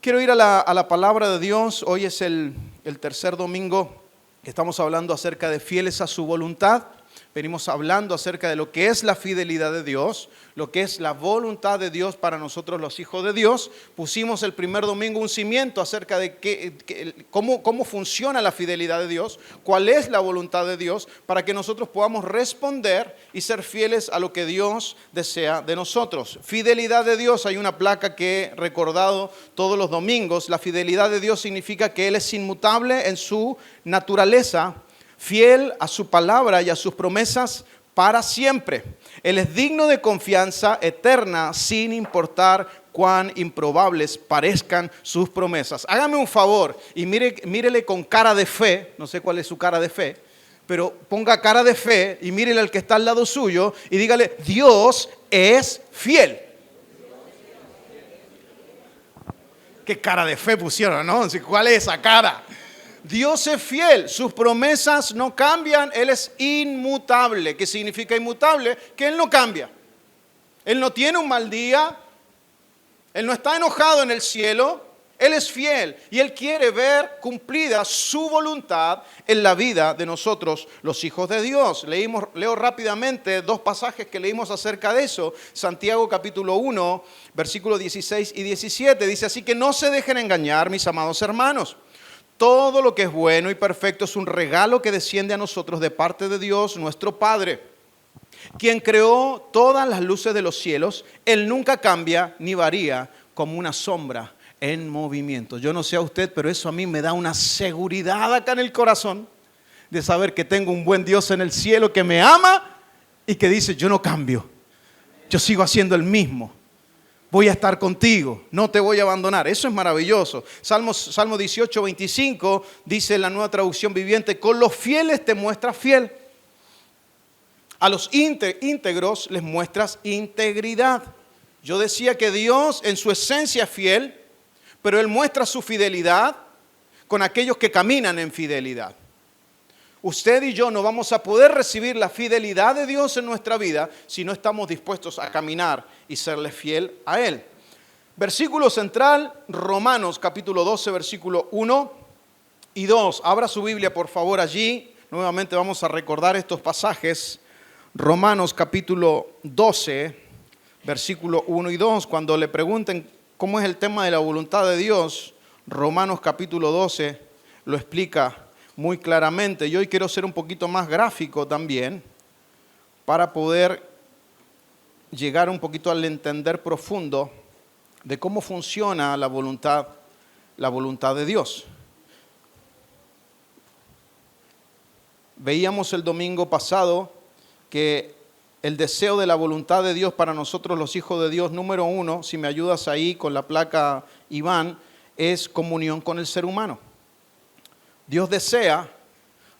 Quiero ir a la palabra de Dios. Hoy es el tercer domingo que estamos hablando acerca de fieles a su voluntad. Venimos hablando acerca de lo que es la fidelidad de Dios, lo que es la voluntad de Dios para nosotros los hijos de Dios. Pusimos el primer domingo un cimiento acerca de cómo funciona la fidelidad de Dios, cuál es la voluntad de Dios, para que nosotros podamos responder y ser fieles a lo que Dios desea de nosotros. Fidelidad de Dios, hay una placa que he recordado todos los domingos. La fidelidad de Dios significa que Él es inmutable en su naturaleza, fiel a su palabra y a sus promesas para siempre. Él es digno de confianza eterna sin importar cuán improbables parezcan sus promesas. Hágame un favor y mírele con cara de fe, no sé cuál es su cara de fe, pero ponga cara de fe y mírele al que está al lado suyo y dígale: Dios es fiel. ¿Qué cara de fe pusieron, no? ¿Cuál es esa cara? Dios es fiel, sus promesas no cambian, Él es inmutable. ¿Qué significa inmutable? Que Él no cambia. Él no tiene un mal día, Él no está enojado en el cielo, Él es fiel y Él quiere ver cumplida su voluntad en la vida de nosotros, los hijos de Dios. Leo rápidamente dos pasajes que leímos acerca de eso. Santiago capítulo 1, versículos 16 y 17, dice: así que no se dejen engañar, mis amados hermanos. Todo lo que es bueno y perfecto es un regalo que desciende a nosotros de parte de Dios, nuestro Padre, quien creó todas las luces de los cielos. Él nunca cambia ni varía, como una sombra en movimiento. Yo no sé a usted, pero eso a mí me da una seguridad acá en el corazón de saber que tengo un buen Dios en el cielo que me ama y que dice: yo no cambio, yo sigo haciendo el mismo. Voy a estar contigo, no te voy a abandonar. Eso es maravilloso. Salmo 18, 25 dice en la Nueva Traducción Viviente: con los fieles te muestras fiel. A los íntegros les muestras integridad. Yo decía que Dios en su esencia es fiel, pero Él muestra su fidelidad con aquellos que caminan en fidelidad. Usted y yo no vamos a poder recibir la fidelidad de Dios en nuestra vida si no estamos dispuestos a caminar y serle fiel a Él. Versículo central, Romanos capítulo 12, versículo 1 y 2. Abra su Biblia, por favor, allí. Nuevamente vamos a recordar estos pasajes. Romanos capítulo 12, versículo 1 y 2. Cuando le pregunten cómo es el tema de la voluntad de Dios, Romanos capítulo 12 lo explica muy claramente. Y hoy quiero ser un poquito más gráfico también para poder llegar un poquito al entender profundo de cómo funciona la voluntad de Dios. Veíamos el domingo pasado que el deseo de la voluntad de Dios para nosotros los hijos de Dios, número uno, si me ayudas ahí con la placa Iván, es comunión con el ser humano. Dios desea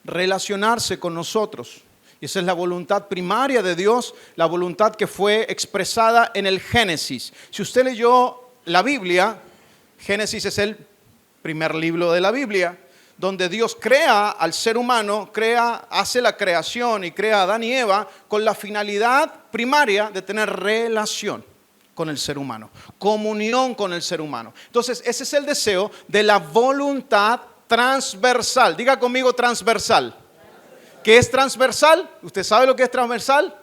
relacionarse con nosotros. Y esa es la voluntad primaria de Dios, la voluntad que fue expresada en el Génesis. Si usted leyó la Biblia, Génesis es el primer libro de la Biblia, donde Dios crea al ser humano, hace la creación y crea a Adán y Eva con la finalidad primaria de tener relación con el ser humano, comunión con el ser humano. Entonces, ese es el deseo de la voluntad transversal. Diga conmigo: transversal. ¿Qué es transversal? ¿Usted sabe lo que es transversal?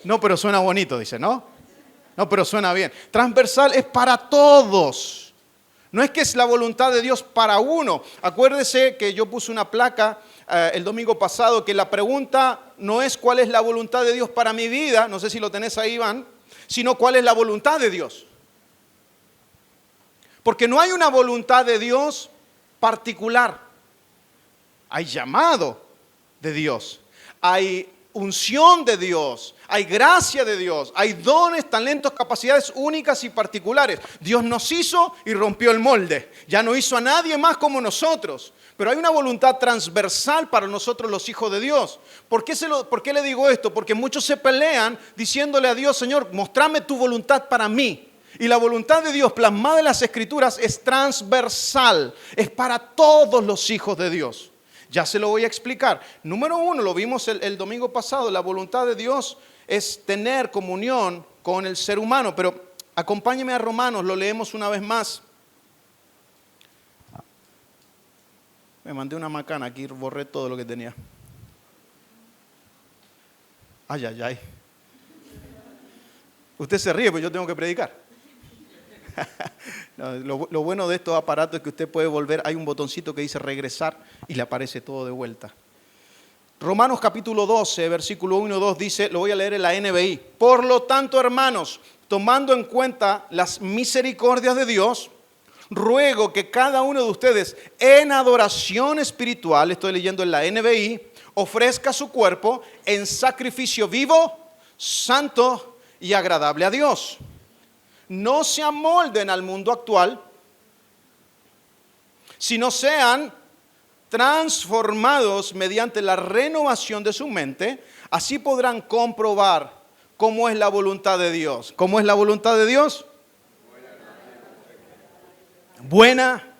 No, pero suena bonito, dice, ¿no? No, pero suena bien. Transversal es para todos. No es que es la voluntad de Dios para uno. Acuérdese que yo puse una placa el domingo pasado que la pregunta no es cuál es la voluntad de Dios para mi vida, no sé si lo tenés ahí, Iván, sino cuál es la voluntad de Dios. Porque no hay una voluntad de Dios particular. Hay llamado de Dios, hay unción de Dios, hay gracia de Dios, hay dones, talentos, capacidades únicas y particulares. Dios nos hizo y rompió el molde. Ya no hizo a nadie más como nosotros. Pero hay una voluntad transversal para nosotros los hijos de Dios. ¿Por qué le digo esto? Porque muchos se pelean diciéndole a Dios: Señor, mostrame tu voluntad para mí. Y la voluntad de Dios plasmada en las Escrituras es transversal, es para todos los hijos de Dios. Ya se lo voy a explicar. Número uno, lo vimos el domingo pasado, la voluntad de Dios es tener comunión con el ser humano, pero Acompáñeme a Romanos, lo leemos una vez más. Me mandé una macana aquí, borré todo lo que tenía. Ay, ay, ay. Usted se ríe, pero yo tengo que predicar. No, lo bueno de estos aparatos es que usted puede volver, hay un botoncito que dice regresar y le aparece todo de vuelta. Romanos capítulo 12, versículo 1 y 2 dice, lo voy a leer en la NBI. Por lo tanto, hermanos, tomando en cuenta las misericordias de Dios, ruego que cada uno de ustedes en adoración espiritual, estoy leyendo en la NBI, ofrezca su cuerpo en sacrificio vivo, santo y agradable a Dios. No se amolden al mundo actual, sino sean transformados mediante la renovación de su mente. Así podrán comprobar cómo es la voluntad de Dios. ¿Cómo es la voluntad de Dios? Buena,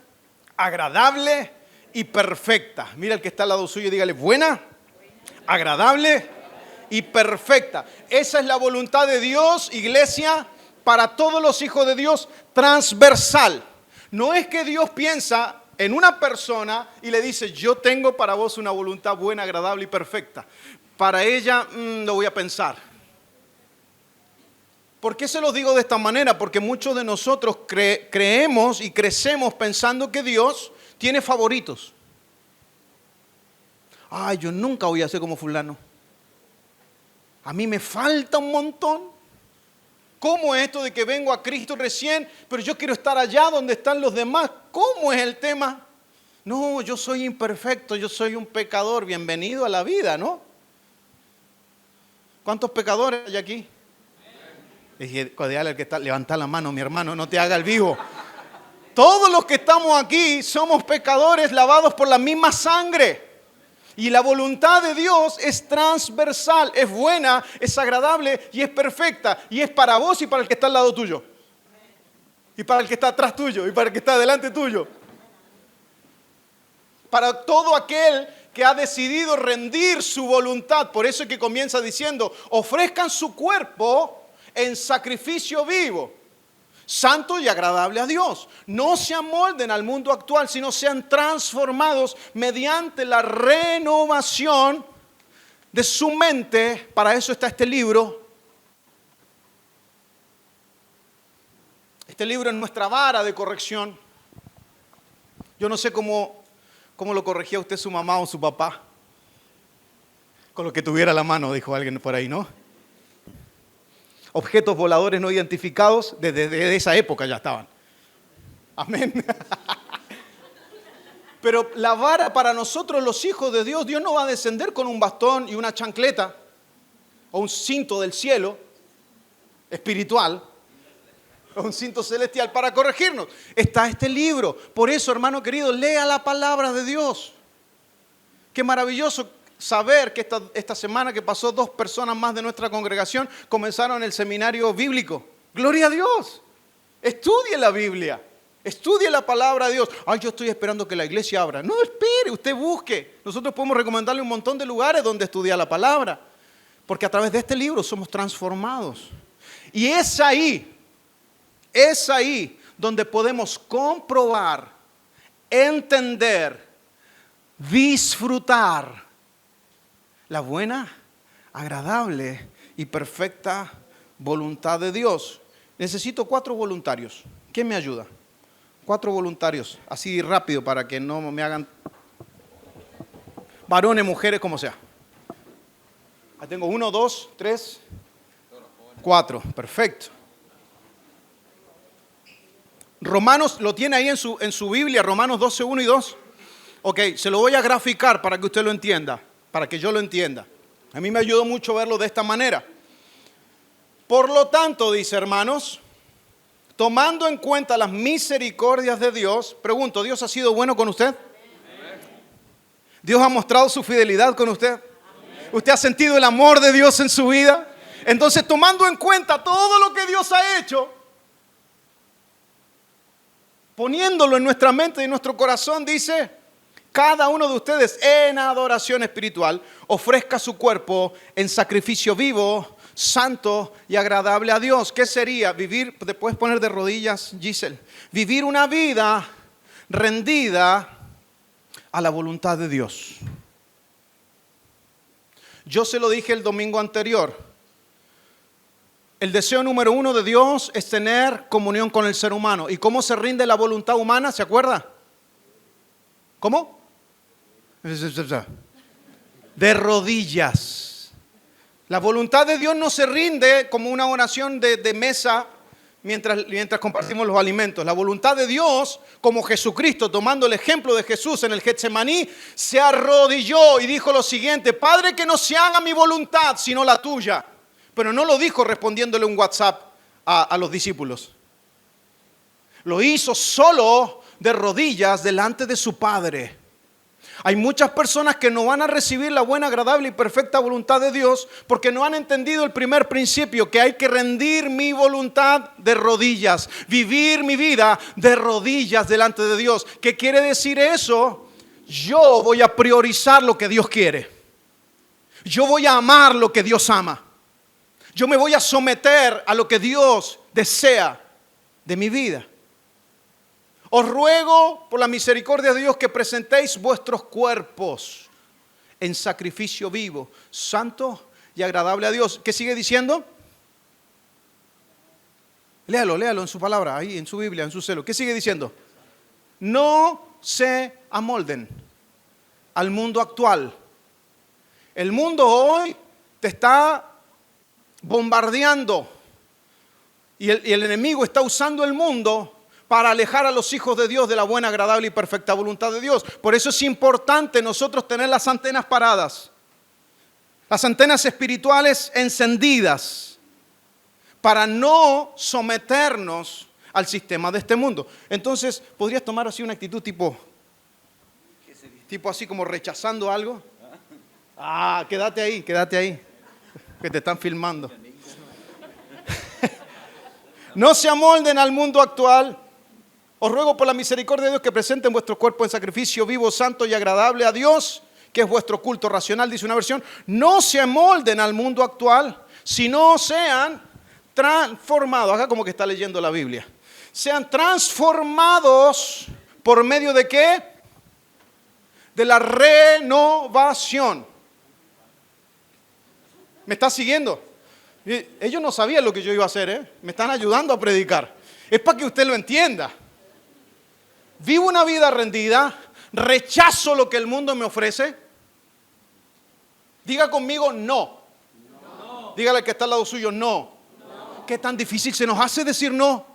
agradable y perfecta. Mira el que está al lado suyo y dígale, buena, agradable y perfecta. Esa es la voluntad de Dios, iglesia, para todos los hijos de Dios, transversal. No es que Dios piensa en una persona y le dice, yo tengo para vos una voluntad buena, agradable y perfecta. Para ella lo voy a pensar. ¿Por qué se los digo de esta manera? Porque muchos de nosotros creemos y crecemos pensando que Dios tiene favoritos. Ay, yo nunca voy a ser como fulano. A mí me falta un montón. ¿Cómo es esto de que vengo a Cristo recién, pero yo quiero estar allá donde están los demás? ¿Cómo es el tema? No, yo soy imperfecto, yo soy un pecador. Bienvenido a la vida, ¿no? ¿Cuántos pecadores hay aquí? Dije, al que está, levanta la mano, mi hermano, no te haga el vivo. Todos los que estamos aquí somos pecadores lavados por la misma sangre. Y la voluntad de Dios es transversal, es buena, es agradable y es perfecta. Y es para vos y para el que está al lado tuyo. Y para el que está atrás tuyo y para el que está delante tuyo. Para todo aquel que ha decidido rendir su voluntad. Por eso es que comienza diciendo, ofrezcan su cuerpo en sacrificio vivo, santo y agradable a Dios. No se amolden al mundo actual, sino sean transformados mediante la renovación de su mente. Para eso está este libro. Este libro es nuestra vara de corrección. Yo no sé cómo lo corregía usted su mamá o su papá. Con lo que tuviera a la mano, dijo alguien por ahí, ¿no? Objetos voladores no identificados, desde esa época ya estaban. Amén. Pero la vara para nosotros los hijos de Dios, Dios no va a descender con un bastón y una chancleta o un cinto del cielo espiritual o un cinto celestial para corregirnos. Está este libro. Por eso, hermano querido, lea la palabra de Dios. Qué maravilloso saber que esta semana que pasó 2 personas más de nuestra congregación comenzaron el seminario bíblico. ¡Gloria a Dios! Estudie la Biblia. Estudie la palabra de Dios. Ay, yo estoy esperando que la iglesia abra. No, espere, usted busque. Nosotros podemos recomendarle un montón de lugares donde estudiar la palabra. Porque a través de este libro somos transformados. Y es ahí donde podemos comprobar, entender, disfrutar la buena, agradable y perfecta voluntad de Dios. Necesito 4 voluntarios. ¿Quién me ayuda? 4 voluntarios, así rápido para que no me hagan varones, mujeres, como sea. Ahí tengo 1, 2, 3, 4. Perfecto. Romanos, ¿lo tiene ahí en su Biblia? Romanos 12, 1 y 2. Ok, se lo voy a graficar para que usted lo entienda, para que yo lo entienda. A mí me ayudó mucho verlo de esta manera. Por lo tanto, dice, hermanos, tomando en cuenta las misericordias de Dios, pregunto, ¿Dios ha sido bueno con usted? ¿Dios ha mostrado su fidelidad con usted? ¿Usted ha sentido el amor de Dios en su vida? Entonces, tomando en cuenta todo lo que Dios ha hecho, poniéndolo en nuestra mente y en nuestro corazón, dice, cada uno de ustedes en adoración espiritual ofrezca su cuerpo en sacrificio vivo, santo y agradable a Dios. ¿Qué sería? Vivir, te puedes poner de rodillas, Giselle. Vivir una vida rendida a la voluntad de Dios. Yo se lo dije el domingo anterior. El deseo número 1 de Dios es tener comunión con el ser humano. ¿Y cómo se rinde la voluntad humana? ¿Se acuerda? ¿Cómo? De rodillas. La voluntad de Dios no se rinde como una oración de mesa mientras compartimos los alimentos. La voluntad de Dios, como Jesucristo, tomando el ejemplo de Jesús en el Getsemaní, se arrodilló y dijo lo siguiente: Padre, que no se haga mi voluntad, sino la tuya. Pero no lo dijo respondiéndole un WhatsApp a los discípulos. Lo hizo solo de rodillas delante de su Padre. Hay muchas personas que no van a recibir la buena, agradable y perfecta voluntad de Dios porque no han entendido el primer principio, que hay que rendir mi voluntad de rodillas, vivir mi vida de rodillas delante de Dios. ¿Qué quiere decir eso? Yo voy a priorizar lo que Dios quiere. Yo voy a amar lo que Dios ama. Yo me voy a someter a lo que Dios desea de mi vida. Os ruego por la misericordia de Dios que presentéis vuestros cuerpos en sacrificio vivo, santo y agradable a Dios. ¿Qué sigue diciendo? Léalo en su palabra, ahí en su Biblia, en su celo. ¿Qué sigue diciendo? No se amolden al mundo actual. El mundo hoy te está bombardeando y el enemigo está usando el mundo para alejar a los hijos de Dios de la buena, agradable y perfecta voluntad de Dios. Por eso es importante nosotros tener las antenas paradas, las antenas espirituales encendidas, para no someternos al sistema de este mundo. Entonces, ¿podrías tomar así una actitud tipo así como rechazando algo? Quédate ahí, que te están filmando. No se amolden al mundo actual. Os ruego por la misericordia de Dios que presenten vuestro cuerpo en sacrificio vivo, santo y agradable a Dios, que es vuestro culto racional, dice una versión. No se amolden al mundo actual, sino sean transformados. Acá como que está leyendo la Biblia. Sean transformados por medio de ¿qué? De la renovación. ¿Me está siguiendo? Ellos no sabían lo que yo iba a hacer, Me están ayudando a predicar. Es para que usted lo entienda. Vivo una vida rendida, rechazo lo que el mundo me ofrece. Diga conmigo no. Dígale al que está al lado suyo no. ¿Qué tan difícil se nos hace decir no?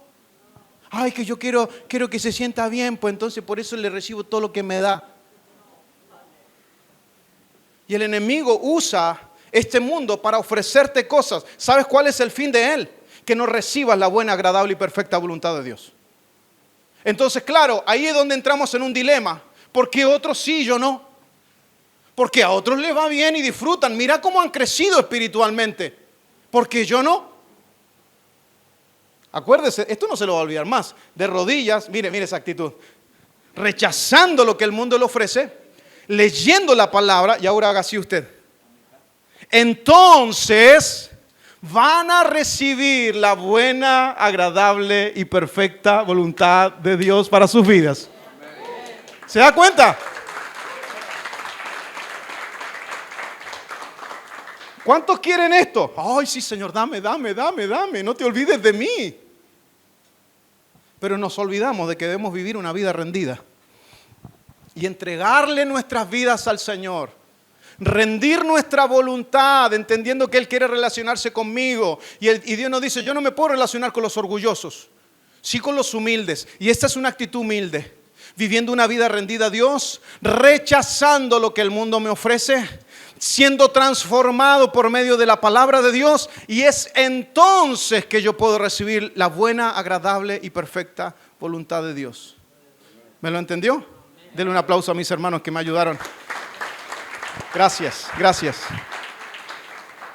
Ay, que yo quiero que se sienta bien, pues entonces por eso le recibo todo lo que me da. Y el enemigo usa este mundo para ofrecerte cosas. ¿Sabes cuál es el fin de él? Que no recibas la buena, agradable y perfecta voluntad de Dios. Entonces, claro, ahí es donde entramos en un dilema. ¿Por qué otros sí, yo no? Porque a otros les va bien y disfrutan. Mira cómo han crecido espiritualmente. ¿Por qué yo no? Acuérdese, esto no se lo va a olvidar más. De rodillas, mire esa actitud. Rechazando lo que el mundo le ofrece, leyendo la palabra, y ahora haga así usted. Entonces van a recibir la buena, agradable y perfecta voluntad de Dios para sus vidas. ¿Se da cuenta? ¿Cuántos quieren esto? Ay, sí, Señor, dame, no te olvides de mí. Pero nos olvidamos de que debemos vivir una vida rendida y entregarle nuestras vidas al Señor. Rendir nuestra voluntad, entendiendo que Él quiere relacionarse conmigo. Y Dios nos dice, yo no me puedo relacionar con los orgullosos, sí con los humildes. Y esta es una actitud humilde, viviendo una vida rendida a Dios, rechazando lo que el mundo me ofrece, siendo transformado por medio de la palabra de Dios. Y es entonces que yo puedo recibir la buena, agradable y perfecta voluntad de Dios. ¿Me lo entendió? Denle un aplauso a mis hermanos que me ayudaron. Gracias.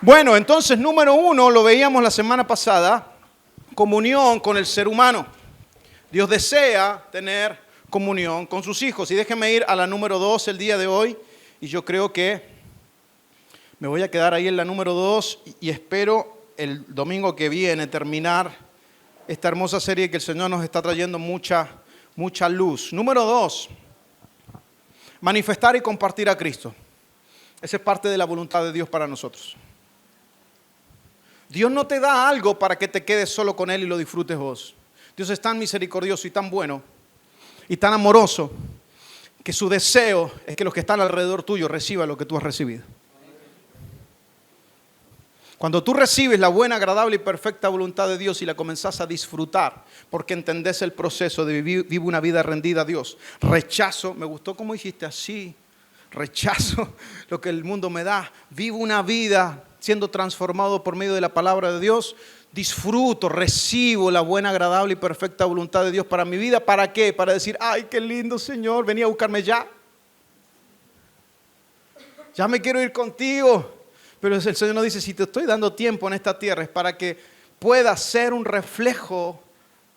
Bueno, entonces, número 1, lo veíamos la semana pasada, comunión con el ser humano. Dios desea tener comunión con sus hijos. Y déjenme ir a la número 2 el día de hoy. Y yo creo que me voy a quedar ahí en la número 2 y espero el domingo que viene terminar esta hermosa serie que el Señor nos está trayendo mucha luz. Número 2, manifestar y compartir a Cristo. Esa es parte de la voluntad de Dios para nosotros. Dios no te da algo para que te quedes solo con Él y lo disfrutes vos. Dios es tan misericordioso y tan bueno y tan amoroso que su deseo es que los que están alrededor tuyo reciban lo que tú has recibido. Cuando tú recibes la buena, agradable y perfecta voluntad de Dios y la comenzás a disfrutar porque entendés el proceso de vivir una vida rendida a Dios. Rechazo, me gustó como dijiste así, rechazo lo que el mundo me da. Vivo una vida siendo transformado por medio de la palabra de Dios. Disfruto, recibo la buena, agradable y perfecta voluntad de Dios para mi vida. ¿Para qué? Para decir, ay, qué lindo Señor, venía a buscarme ya. Ya me quiero ir contigo. Pero el Señor nos dice, si te estoy dando tiempo en esta tierra es para que pueda ser un reflejo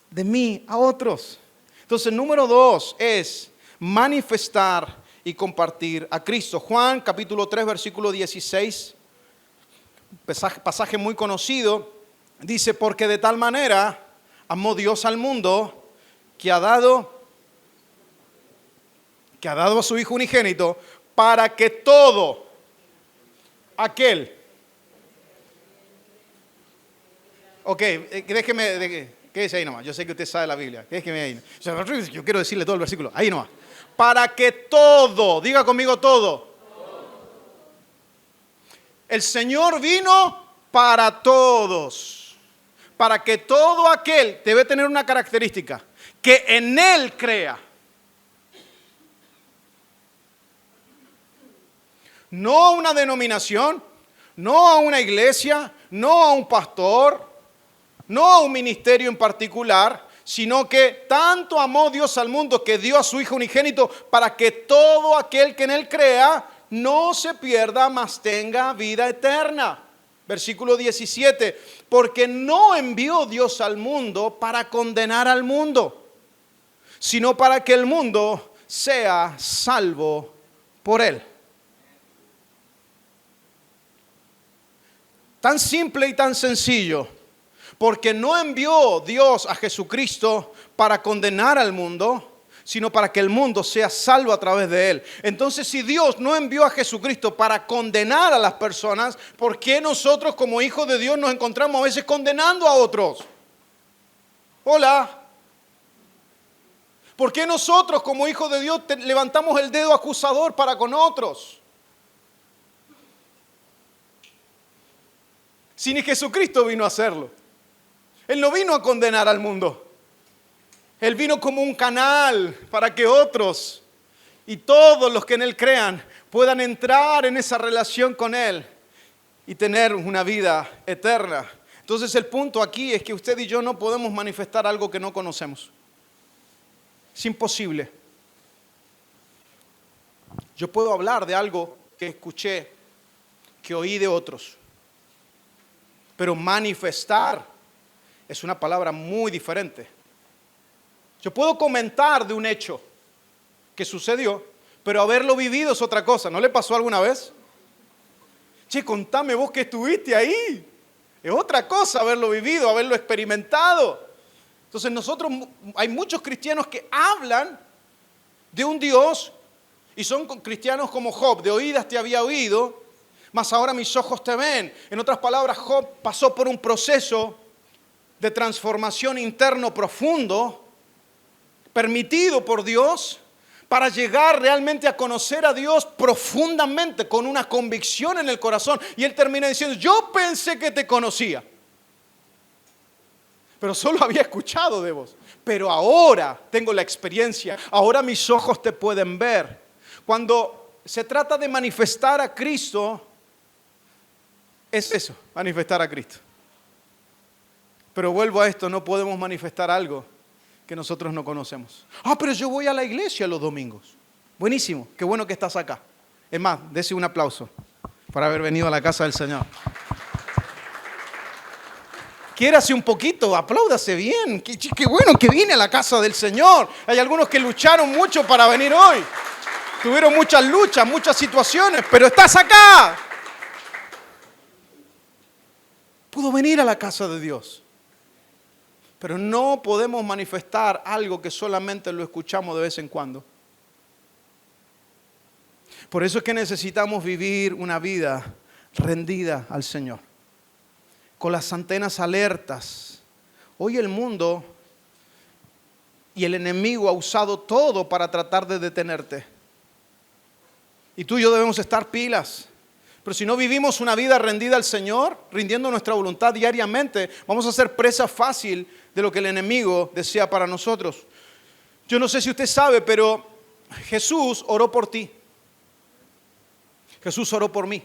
de mí a otros. Entonces, número 2 es manifestar y compartir a Cristo. Juan capítulo 3, versículo 16, pasaje muy conocido, dice, porque de tal manera amó Dios al mundo que ha dado a su Hijo unigénito para que todo aquel. Ok, déjeme, quédese ahí nomás. Yo sé que usted sabe la Biblia. Déjeme ahí. Yo quiero decirle todo el versículo. Ahí nomás. Para que todo, diga conmigo todo. El Señor vino para todos. Para que todo aquel debe tener una característica. Que en Él crea. No a una denominación, no a una iglesia, no a un pastor, no a un ministerio en particular, sino que tanto amó Dios al mundo que dio a su Hijo unigénito para que todo aquel que en Él crea no se pierda, mas tenga vida eterna. Versículo 17, porque no envió Dios al mundo para condenar al mundo, sino para que el mundo sea salvo por Él. Tan simple y tan sencillo, porque no envió Dios a Jesucristo para condenar al mundo, sino para que el mundo sea salvo a través de Él. Entonces, si Dios no envió a Jesucristo para condenar a las personas, ¿por qué nosotros como hijos de Dios nos encontramos a veces condenando a otros? Hola. ¿Por qué nosotros como hijos de Dios levantamos el dedo acusador para con otros? Si ni Jesucristo vino a hacerlo. Él no vino a condenar al mundo. Él vino como un canal para que otros y todos los que en Él crean puedan entrar en esa relación con Él y tener una vida eterna. Entonces el punto aquí es que usted y yo no podemos manifestar algo que no conocemos. Es imposible. Yo puedo hablar de algo que escuché, que oí de otros. Pero manifestar es una palabra muy diferente. Yo puedo comentar de un hecho que sucedió, pero haberlo vivido es otra cosa. ¿No le pasó alguna vez? Che, contame vos que estuviste ahí. Es otra cosa haberlo vivido, haberlo experimentado. Entonces hay muchos cristianos que hablan de un Dios y son cristianos como Job. De oídas te había oído, mas ahora mis ojos te ven. En otras palabras, Job pasó por un proceso de transformación interno profundo, permitido por Dios, para llegar realmente a conocer a Dios profundamente, con una convicción en el corazón. Y él termina diciendo, yo pensé que te conocía, pero solo había escuchado de vos. Pero ahora tengo la experiencia, ahora mis ojos te pueden ver. Cuando se trata de manifestar a Cristo, es eso, manifestar a Cristo. Pero vuelvo a esto, no podemos manifestar algo que nosotros no conocemos. Pero yo voy a la iglesia los domingos. Buenísimo, qué bueno que estás acá. Es más, dese un aplauso por haber venido a la casa del Señor. Quiérase un poquito, apláudase bien. Qué bueno que vine a la casa del Señor. Hay algunos que lucharon mucho para venir hoy. Tuvieron muchas luchas, muchas situaciones, pero estás acá. Pudo venir a la casa de Dios. Pero no podemos manifestar algo que solamente lo escuchamos de vez en cuando. Por eso es que necesitamos vivir una vida rendida al Señor, con las antenas alertas. Hoy el mundo y el enemigo ha usado todo para tratar de detenerte. Y tú y yo debemos estar pilas. Pero si no vivimos una vida rendida al Señor, rindiendo nuestra voluntad diariamente, vamos a ser presa fácil de lo que el enemigo desea para nosotros. Yo no sé si usted sabe, pero Jesús oró por ti. Jesús oró por mí.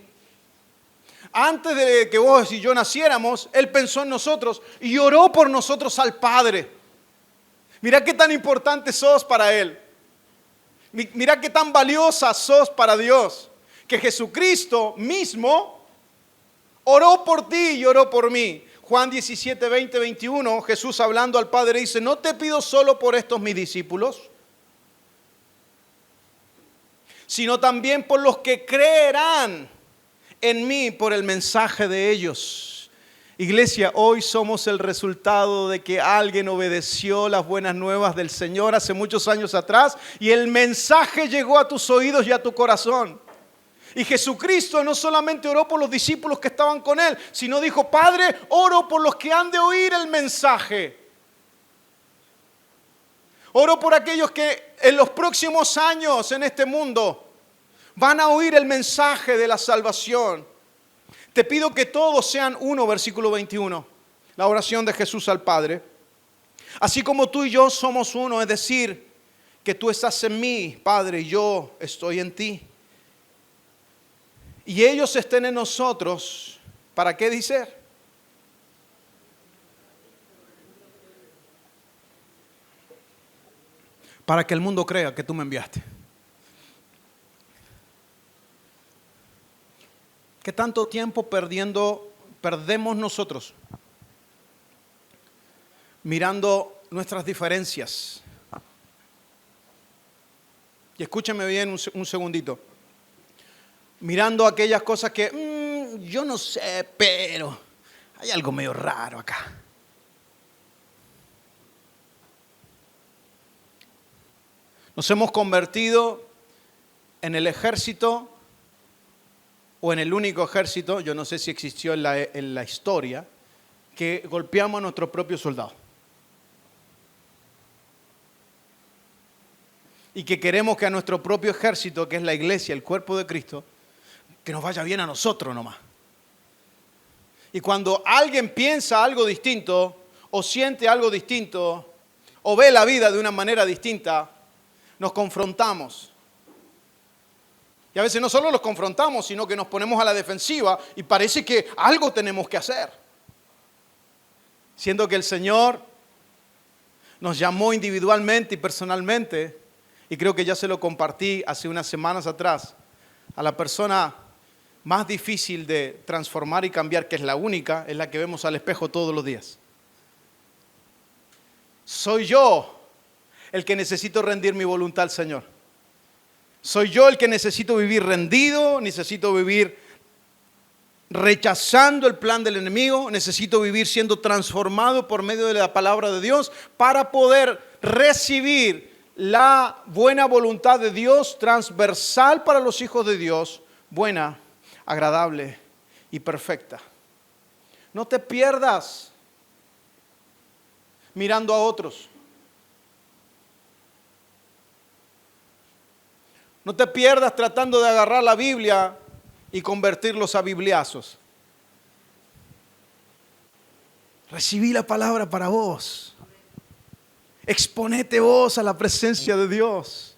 Antes de que vos y yo naciéramos, Él pensó en nosotros y oró por nosotros al Padre. Mira qué tan importante sos para Él. Mira qué tan valiosa sos para Dios. Que Jesucristo mismo oró por ti y oró por mí. Juan 17, 20, 21, Jesús hablando al Padre dice, no te pido solo por estos mis discípulos, sino también por los que creerán en mí por el mensaje de ellos. Iglesia, hoy somos el resultado de que alguien obedeció las buenas nuevas del Señor hace muchos años atrás y el mensaje llegó a tus oídos y a tu corazón. Y Jesucristo no solamente oró por los discípulos que estaban con Él, sino dijo, Padre, oro por los que han de oír el mensaje. Oro por aquellos que en los próximos años en este mundo van a oír el mensaje de la salvación. Te pido que todos sean uno, versículo 21, la oración de Jesús al Padre. Así como tú y yo somos uno, es decir, que tú estás en mí, Padre, y yo estoy en ti. Y ellos estén en nosotros, ¿para qué dice? Para que el mundo crea que tú me enviaste. ¿Qué tanto tiempo perdemos nosotros mirando nuestras diferencias? Y escúchame bien un segundito. Mirando aquellas cosas que yo no sé, pero hay algo medio raro acá. Nos hemos convertido en el ejército o en el único ejército, yo no sé si existió en la historia, que golpeamos a nuestros propios soldados. Y que queremos que a nuestro propio ejército, que es la iglesia, el cuerpo de Cristo, que nos vaya bien a nosotros nomás. Y cuando alguien piensa algo distinto, o siente algo distinto, o ve la vida de una manera distinta, nos confrontamos. Y a veces no solo los confrontamos, sino que nos ponemos a la defensiva y parece que algo tenemos que hacer. Siendo que el Señor nos llamó individualmente y personalmente, y creo que ya se lo compartí hace unas semanas atrás, a la persona más difícil de transformar y cambiar, que es la única, es la que vemos al espejo todos los días. Soy yo el que necesito rendir mi voluntad al Señor. Soy yo el que necesito vivir rendido, necesito vivir rechazando el plan del enemigo, necesito vivir siendo transformado por medio de la palabra de Dios para poder recibir la buena voluntad de Dios transversal para los hijos de Dios, buena, agradable y perfecta. No te pierdas mirando a otros. No te pierdas tratando de agarrar la Biblia y convertirlos a bibliazos. Recibí la palabra para vos. Exponete vos a la presencia de Dios.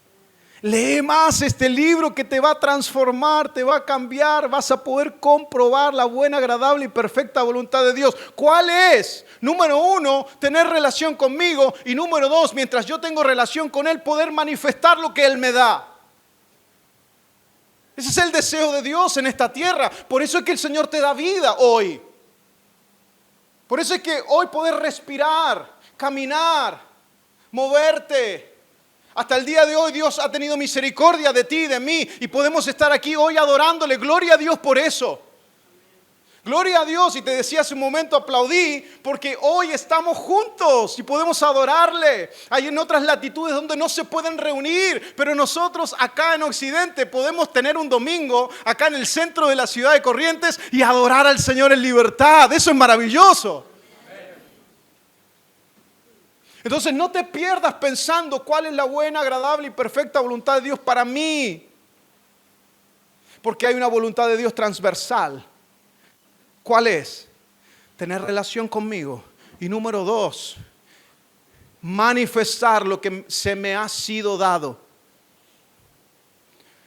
Lee más este libro que te va a transformar, te va a cambiar, vas a poder comprobar la buena, agradable y perfecta voluntad de Dios. ¿Cuál es? Número 1, tener relación conmigo. Y número 2, mientras yo tengo relación con Él, poder manifestar lo que Él me da. Ese es el deseo de Dios en esta tierra. Por eso es que el Señor te da vida hoy. Por eso es que hoy poder respirar, caminar, moverte. Hasta el día de hoy Dios ha tenido misericordia de ti, de mí, y podemos estar aquí hoy adorándole. Gloria a Dios por eso. Gloria a Dios, y te decía hace un momento, aplaudí, porque hoy estamos juntos y podemos adorarle. Hay en otras latitudes donde no se pueden reunir, pero nosotros acá en Occidente podemos tener un domingo acá en el centro de la ciudad de Corrientes y adorar al Señor en libertad. Eso es maravilloso. Entonces no te pierdas pensando cuál es la buena, agradable y perfecta voluntad de Dios para mí. Porque hay una voluntad de Dios transversal. ¿Cuál es? Tener relación conmigo. Y número 2, manifestar lo que se me ha sido dado.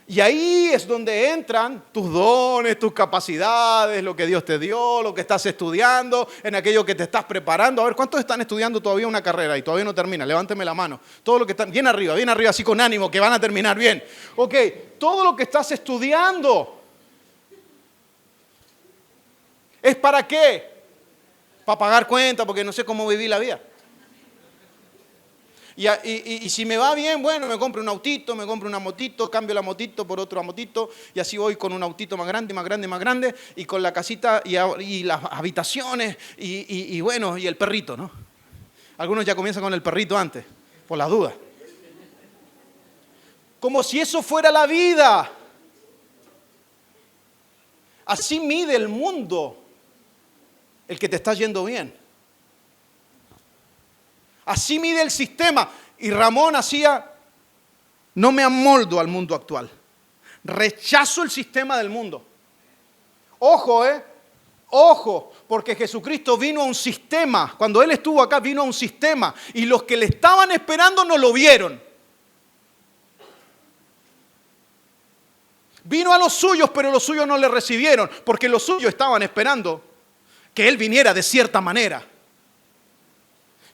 Y ahí es donde entran tus dones, tus capacidades, lo que Dios te dio, lo que estás estudiando, en aquello que te estás preparando. A ver, ¿cuántos están estudiando todavía una carrera y todavía no termina? Levánteme la mano. Todo lo que están, bien arriba, así con ánimo, que van a terminar bien. Ok, todo lo que estás estudiando. ¿Es para qué? Para pagar cuentas, porque no sé cómo vivir la vida. Y si me va bien, bueno, me compro un autito, me compro una motito, cambio la motito por otra motito, y así voy con un autito más grande, más grande, más grande, y con la casita y las habitaciones, y bueno, y el perrito, ¿no? Algunos ya comienzan con el perrito antes, por las dudas. Como si eso fuera la vida. Así mide el mundo el que te está yendo bien. Así mide el sistema. Y Ramón hacía, no me amoldo al mundo actual. Rechazo el sistema del mundo. Ojo, ojo, porque Jesucristo vino a un sistema. Cuando Él estuvo acá, vino a un sistema. Y los que le estaban esperando no lo vieron. Vino a los suyos, pero los suyos no le recibieron. Porque los suyos estaban esperando que Él viniera de cierta manera.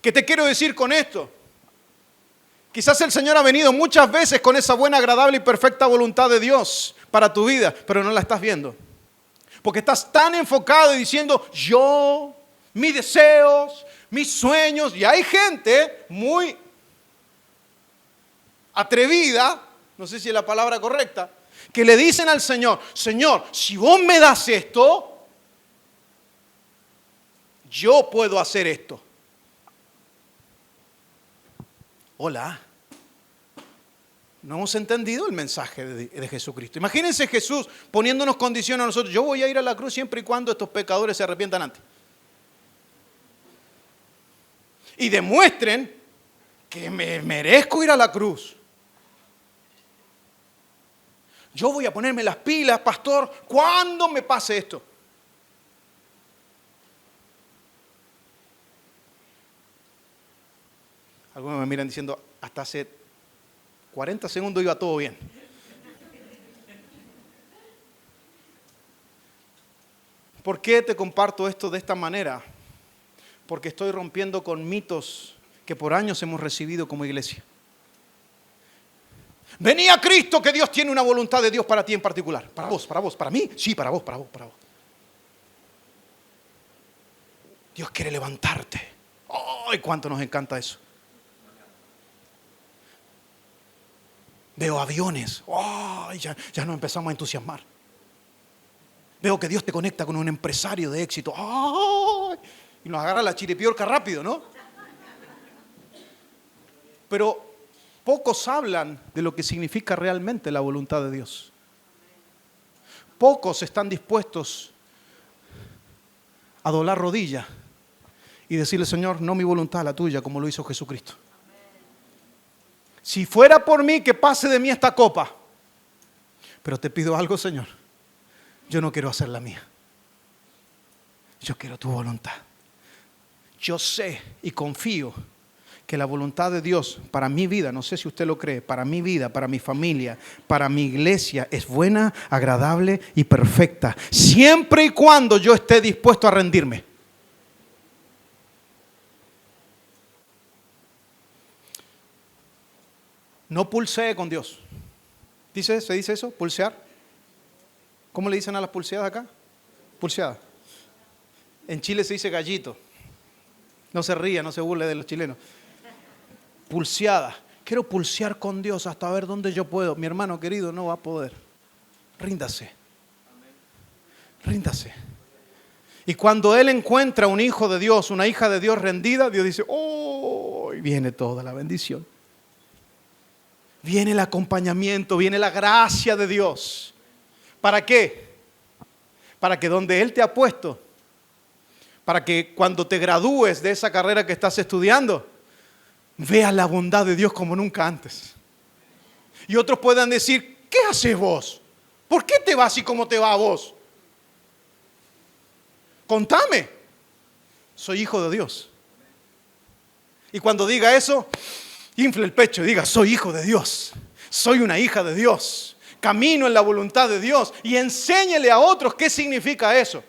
¿Qué te quiero decir con esto? Quizás el Señor ha venido muchas veces con esa buena, agradable y perfecta voluntad de Dios para tu vida, pero no la estás viendo. Porque estás tan enfocado y diciendo, yo, mis deseos, mis sueños. Y hay gente muy atrevida, no sé si es la palabra correcta, que le dicen al Señor, Señor, si vos me das esto, yo puedo hacer esto. Hola, no hemos entendido el mensaje de Jesucristo. Imagínense Jesús poniéndonos condiciones a nosotros. Yo voy a ir a la cruz siempre y cuando estos pecadores se arrepientan antes. Y demuestren que me merezco ir a la cruz. Yo voy a ponerme las pilas, pastor, ¿cuándo me pase esto? Algunos me miran diciendo, hasta hace 40 segundos iba todo bien. ¿Por qué te comparto esto de esta manera? Porque estoy rompiendo con mitos que por años hemos recibido como iglesia. Venía a Cristo, que Dios tiene una voluntad de Dios para ti en particular. Para vos, para mí. Sí, para vos. Dios quiere levantarte. ¡Ay, cuánto nos encanta eso! Veo aviones. ¡Ay, ya nos empezamos a entusiasmar! Veo que Dios te conecta con un empresario de éxito. ¡Ay! Y nos agarra la chiripiorca rápido, ¿no? Pero pocos hablan de lo que significa realmente la voluntad de Dios. Pocos están dispuestos a doblar rodilla y decirle, Señor, no mi voluntad, la tuya, como lo hizo Jesucristo. Si fuera por mí, que pase de mí esta copa. Pero te pido algo, Señor. Yo no quiero hacer la mía. Yo quiero tu voluntad. Yo sé y confío que la voluntad de Dios para mi vida, no sé si usted lo cree, para mi vida, para mi familia, para mi iglesia, es buena, agradable y perfecta. Siempre y cuando yo esté dispuesto a rendirme. No pulsee con Dios. ¿Se dice eso? ¿Pulsear? ¿Cómo le dicen a las pulseadas acá? Pulseada. En Chile se dice gallito. No se ría, no se burle de los chilenos. Pulseada. Quiero pulsear con Dios hasta ver dónde yo puedo. Mi hermano querido no va a poder. Ríndase. Ríndase. Y cuando él encuentra un hijo de Dios, una hija de Dios rendida, Dios dice, ¡oh! Y viene toda la bendición. Viene el acompañamiento, viene la gracia de Dios. ¿Para qué? Para que donde Él te ha puesto, para que cuando te gradúes de esa carrera que estás estudiando, veas la bondad de Dios como nunca antes. Y otros puedan decir, ¿qué haces vos? ¿Por qué te va así como te va a vos? Contame. Soy hijo de Dios. Y cuando diga eso, infle el pecho y diga, soy hijo de Dios. Soy una hija de Dios. Camino en la voluntad de Dios. Y enséñele a otros qué significa eso.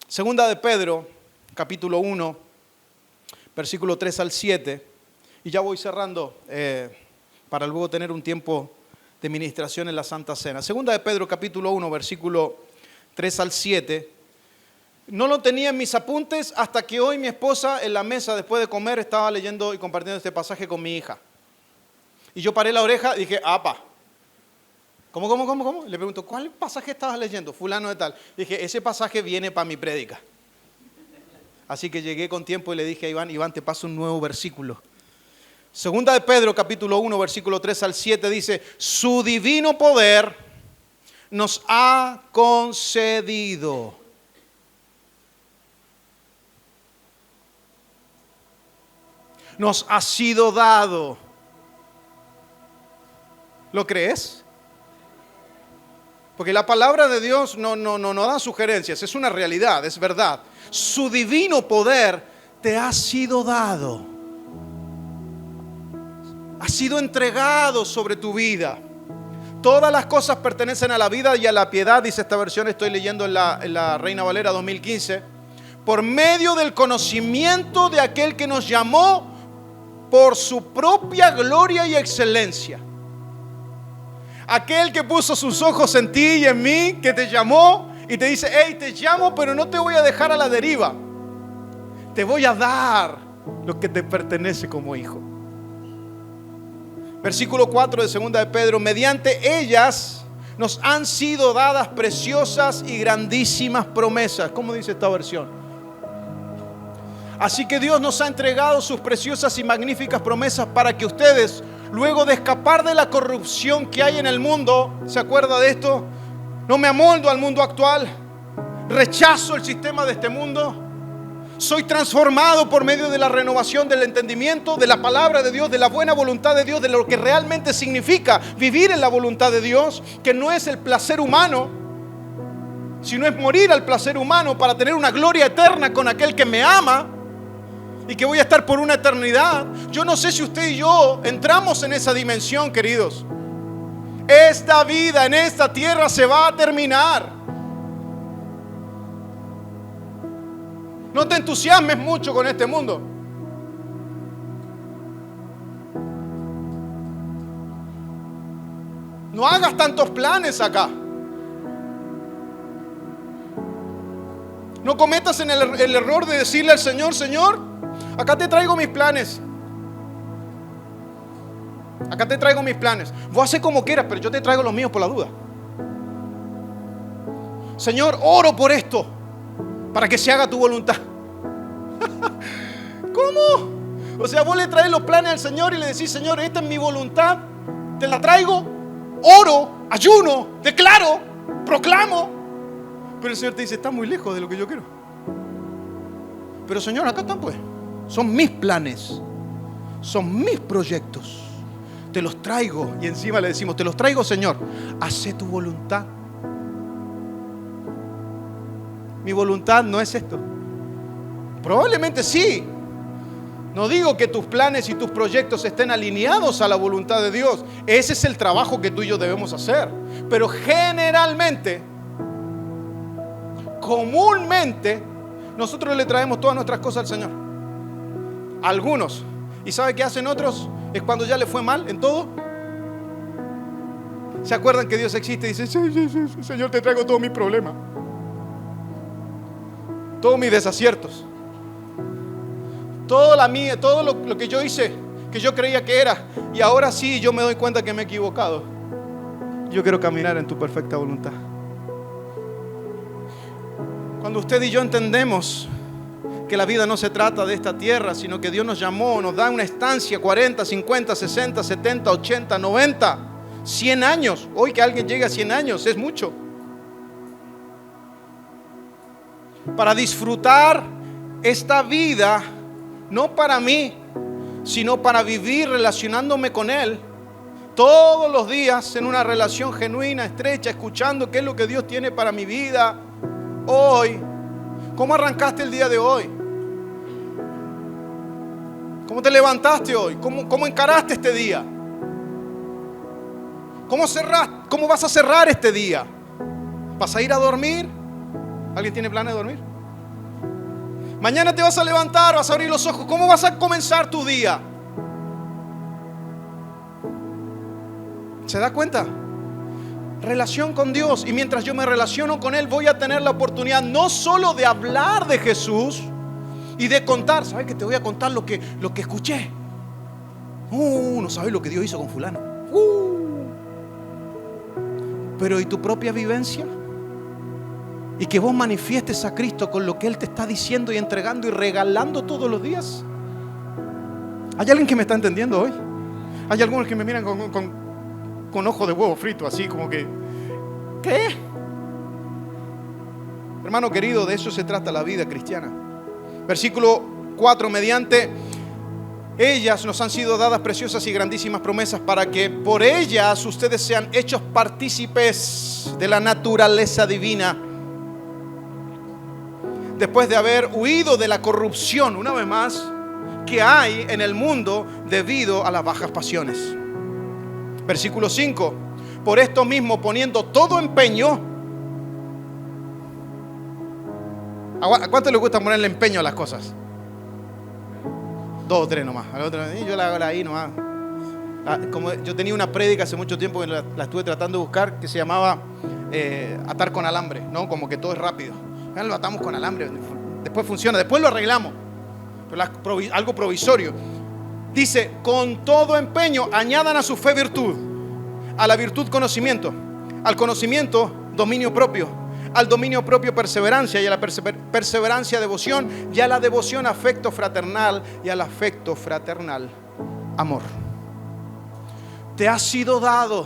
Segunda de Pedro, capítulo 1, versículo 3 al 7. Y ya voy cerrando para luego tener un tiempo de ministración en la Santa Cena. Segunda de Pedro, capítulo 1, versículo 3 al 7. No lo tenía en mis apuntes hasta que hoy mi esposa en la mesa después de comer estaba leyendo y compartiendo este pasaje con mi hija. Y yo paré la oreja y dije, ¡apa! ¿Cómo? Le pregunto, ¿cuál pasaje estabas leyendo? Fulano de tal. Dije, ese pasaje viene para mi prédica. Así que llegué con tiempo y le dije a Iván, te paso un nuevo versículo. Segunda de Pedro, capítulo 1, versículo 3 al 7, dice, su divino poder nos ha concedido. Nos ha sido dado. ¿Lo crees? Porque la palabra de Dios no da sugerencias, es una realidad, es verdad. Su divino poder te ha sido dado. Ha sido entregado sobre tu vida. Todas las cosas pertenecen a la vida y a la piedad, dice esta versión, estoy leyendo en la Reina Valera 2015, por medio del conocimiento de aquel que nos llamó por su propia gloria y excelencia. Aquel que puso sus ojos en ti y en mí, que te llamó y te dice, hey, te llamo, pero no te voy a dejar a la deriva. Te voy a dar lo que te pertenece como hijo. Versículo 4 de segunda de Pedro, mediante ellas nos han sido dadas preciosas y grandísimas promesas. ¿Cómo dice esta versión? Así que Dios nos ha entregado sus preciosas y magníficas promesas para que ustedes, luego de escapar de la corrupción que hay en el mundo, ¿se acuerda de esto? No me amoldo al mundo actual, rechazo el sistema de este mundo. Soy transformado por medio de la renovación del entendimiento, de la palabra de Dios, de la buena voluntad de Dios, de lo que realmente significa vivir en la voluntad de Dios, que no es el placer humano, sino es morir al placer humano para tener una gloria eterna con aquel que me ama y que voy a estar por una eternidad. Yo no sé si usted y yo entramos en esa dimensión, queridos. Esta vida en esta tierra se va a terminar. No te entusiasmes mucho con este mundo. No hagas tantos planes acá. No cometas el error de decirle al Señor, Señor, acá te traigo mis planes. Acá te traigo mis planes. Vos haces como quieras, pero yo te traigo los míos por la duda. Señor, oro por esto, para que se haga tu voluntad. ¿Cómo? O sea, vos le traes los planes al Señor y le decís, Señor, esta es mi voluntad, te la traigo, oro, ayuno, declaro, proclamo. Pero el Señor te dice, está muy lejos de lo que yo quiero. Pero Señor, acá están pues. Son mis planes, son mis proyectos. Te los traigo. Y encima le decimos, te los traigo, Señor, hace tu voluntad. Mi voluntad no es esto. Probablemente sí. No digo que tus planes y tus proyectos estén alineados a la voluntad de Dios. Ese es el trabajo que tú y yo debemos hacer. Pero generalmente, comúnmente, nosotros le traemos todas nuestras cosas al Señor. Algunos. ¿Y sabe qué hacen otros? Es cuando ya le fue mal en todo. ¿Se acuerdan que Dios existe? Y dicen, sí, Señor, te traigo todos mis problemas. todos mis desaciertos, todo lo que yo hice, que yo creía que era, y ahora sí yo me doy cuenta que me he equivocado. Yo quiero caminar en tu perfecta voluntad. Cuando usted y yo entendemos que la vida no se trata de esta tierra, sino que Dios nos llamó, nos da una estancia, 40, 50, 60, 70, 80, 90, 100 años. Hoy que alguien llegue a 100 años es mucho. Para disfrutar esta vida, no para mí, sino para vivir relacionándome con Él todos los días en una relación genuina, estrecha, escuchando qué es lo que Dios tiene para mi vida hoy. ¿Cómo arrancaste el día de hoy? ¿Cómo te levantaste hoy? ¿Cómo encaraste este día? ¿Cómo vas a cerrar este día? ¿Vas a ir a dormir? ¿Alguien tiene planes de dormir? Mañana te vas a levantar, vas a abrir los ojos. ¿Cómo vas a comenzar tu día? ¿Se da cuenta? Relación con Dios. Y mientras yo me relaciono con Él, voy a tener la oportunidad no solo de hablar de Jesús y de contar. ¿Sabes que te voy a contar lo que escuché? No sabes lo que Dios hizo con fulano. Pero ¿y tu propia vivencia? Y que vos manifiestes a Cristo con lo que Él te está diciendo y entregando y regalando todos los días. ¿Hay alguien que me está entendiendo hoy? Hay algunos que me miran con ojo de huevo frito, así como que, ¿qué? Hermano querido, de eso se trata la vida cristiana. Versículo 4, mediante ellas nos han sido dadas preciosas y grandísimas promesas para que por ellas ustedes sean hechos partícipes de la naturaleza divina, después de haber huido de la corrupción, una vez más, que hay en el mundo debido a las bajas pasiones. Versículo 5, por esto mismo poniendo todo empeño. ¿A cuánto le gusta ponerle empeño a las cosas? 2 o 3 nomás. Al otro, yo la hago ahí nomás. Como yo tenía una prédica hace mucho tiempo que la estuve tratando de buscar, que se llamaba atar con alambre, ¿no? Como que todo es rápido. Lo atamos con alambre, después funciona, después lo arreglamos. Pero algo provisorio. Dice, con todo empeño añadan a su fe virtud, a la virtud conocimiento, al conocimiento dominio propio, al dominio propio perseverancia, y a la perseverancia devoción, y a la devoción afecto fraternal, y al afecto fraternal amor. Te ha sido dado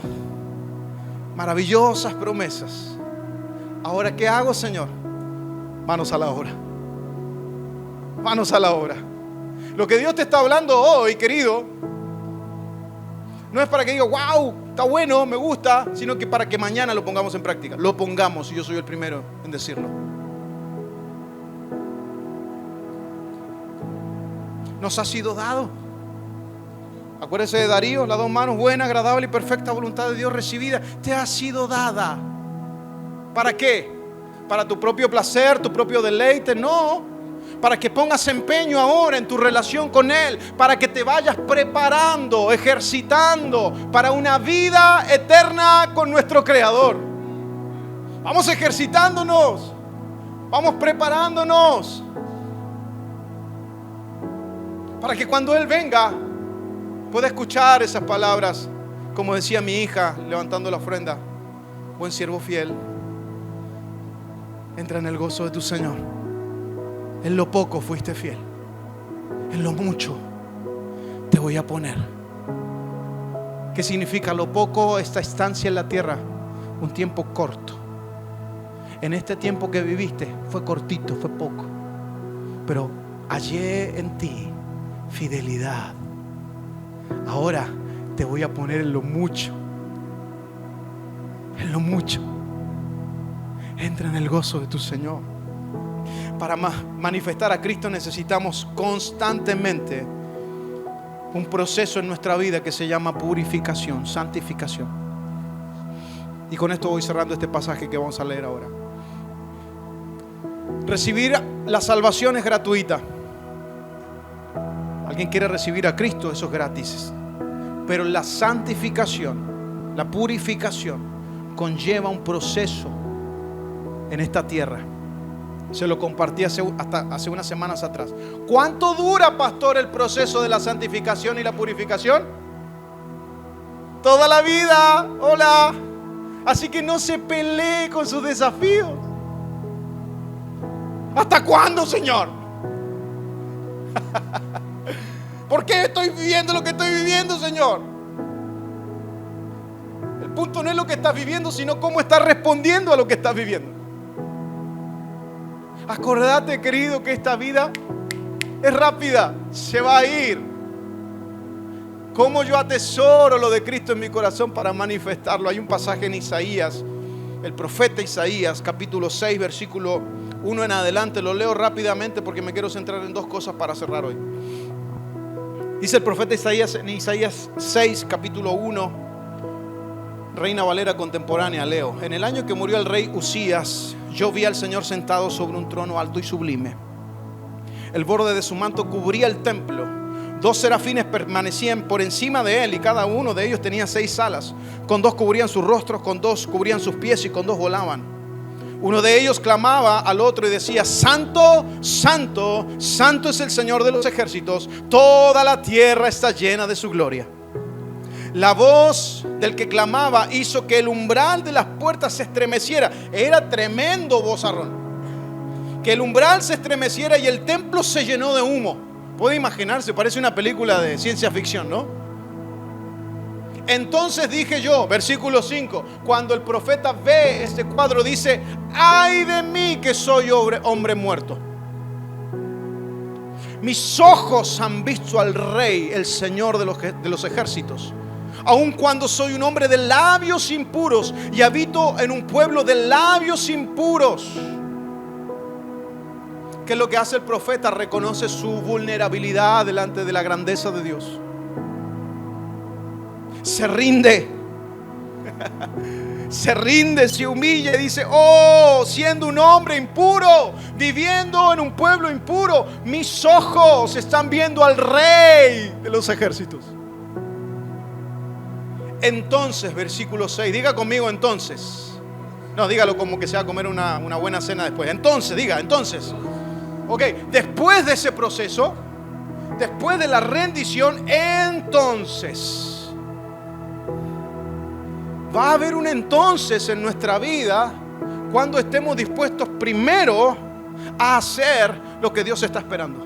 maravillosas promesas. Ahora, ¿qué hago, Señor? Manos a la obra. Manos a la obra. Lo que Dios te está hablando hoy, querido, no es para que diga, wow, está bueno, me gusta, sino que para que mañana lo pongamos en práctica. Lo pongamos, y yo soy el primero en decirlo. Nos ha sido dado. Acuérdese de Darío, las 2 manos, buena, agradable y perfecta voluntad de Dios recibida. Te ha sido dada. ¿Para qué? ¿Para tu propio placer, tu propio deleite? No. Para que pongas empeño ahora en tu relación con Él, para que te vayas preparando, ejercitando para una vida eterna con nuestro Creador. Vamos ejercitándonos, vamos preparándonos, para que cuando Él venga pueda escuchar esas palabras, como decía mi hija levantando la ofrenda: buen siervo fiel, entra en el gozo de tu Señor. En lo poco fuiste fiel, en lo mucho te voy a poner. ¿Qué significa lo poco? Esta estancia en la tierra, un tiempo corto. En este tiempo que viviste fue cortito, fue poco, pero hallé en ti fidelidad. Ahora te voy a poner en lo mucho. En lo mucho. Entra en el gozo de tu Señor. Para manifestar a Cristo necesitamos constantemente un proceso en nuestra vida que se llama purificación, santificación. Y con esto voy cerrando este pasaje que vamos a leer ahora. Recibir la salvación es gratuita. Alguien quiere recibir a Cristo, eso es gratis. Pero la santificación, la purificación, conlleva un proceso en esta tierra. Se lo compartí hace unas semanas atrás. ¿Cuánto dura, pastor, el proceso de la santificación y la purificación? Toda la vida. Hola. Así que no se pelee con sus desafíos. ¿Hasta cuándo, Señor? ¿Por qué estoy viviendo lo que estoy viviendo, Señor? El punto no es lo que estás viviendo, sino cómo estás respondiendo a lo que estás viviendo. Acordate, querido, que esta vida es rápida, se va a ir. Cómo yo atesoro lo de Cristo en mi corazón para manifestarlo. Hay un pasaje en Isaías, el profeta Isaías, capítulo 6, versículo 1 en adelante. Lo leo rápidamente porque me quiero centrar en dos cosas para cerrar hoy. Dice el profeta Isaías en Isaías 6, capítulo 1, Reina Valera contemporánea, leo: en el año que murió el rey Usías, yo vi al Señor sentado sobre un trono alto y sublime. El borde de su manto cubría el templo. 2 serafines permanecían por encima de él, y cada uno de ellos tenía 6 alas. Con 2 cubrían sus rostros, con 2 cubrían sus pies, y con 2 volaban. Uno de ellos clamaba al otro y decía: Santo, Santo, Santo es el Señor de los ejércitos. Toda la tierra está llena de su gloria. La voz del que clamaba hizo que el umbral de las puertas se estremeciera. Era tremendo vozarrón. Que el umbral se estremeciera y el templo se llenó de humo. Puede imaginarse, parece una película de ciencia ficción, ¿no? Entonces dije yo, versículo 5, cuando el profeta ve este cuadro, dice: ay de mí que soy hombre muerto. Mis ojos han visto al Rey, el Señor de los ejércitos. Aun cuando soy un hombre de labios impuros y habito en un pueblo de labios impuros. ¿Qué es lo que hace el profeta? Reconoce su vulnerabilidad delante de la grandeza de Dios. Se rinde. Se rinde, se humilla y dice: oh, siendo un hombre impuro, viviendo en un pueblo impuro, mis ojos están viendo al Rey de los ejércitos. Entonces, versículo 6, diga conmigo entonces. No, dígalo como que se va a comer una buena cena después. Entonces, diga, entonces. Ok, después de ese proceso, después de la rendición, entonces va a haber un entonces en nuestra vida cuando estemos dispuestos primero a hacer lo que Dios está esperando.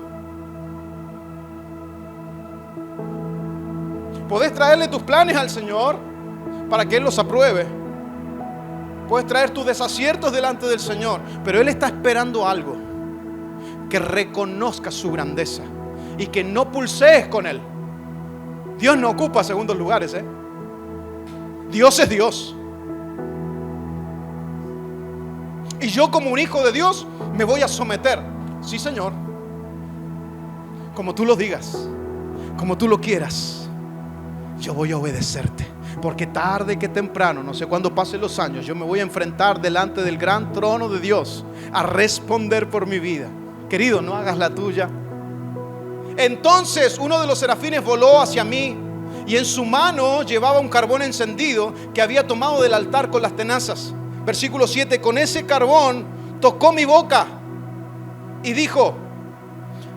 Podés traerle tus planes al Señor para que Él los apruebe. Puedes traer tus desaciertos delante del Señor, pero Él está esperando algo: que reconozcas su grandeza y que no pulsees con Él. Dios no ocupa segundos lugares, ¿eh? Dios es Dios. Y yo, como un hijo de Dios, me voy a someter. Sí, Señor. Como tú lo digas, como tú lo quieras, yo voy a obedecerte. Porque tarde que temprano, no sé cuándo pasen los años, yo me voy a enfrentar delante del gran trono de Dios a responder por mi vida. Querido, no hagas la tuya. Entonces uno de los serafines voló hacia mí y en su mano llevaba un carbón encendido que había tomado del altar con las tenazas. Versículo 7, con ese carbón tocó mi boca y dijo: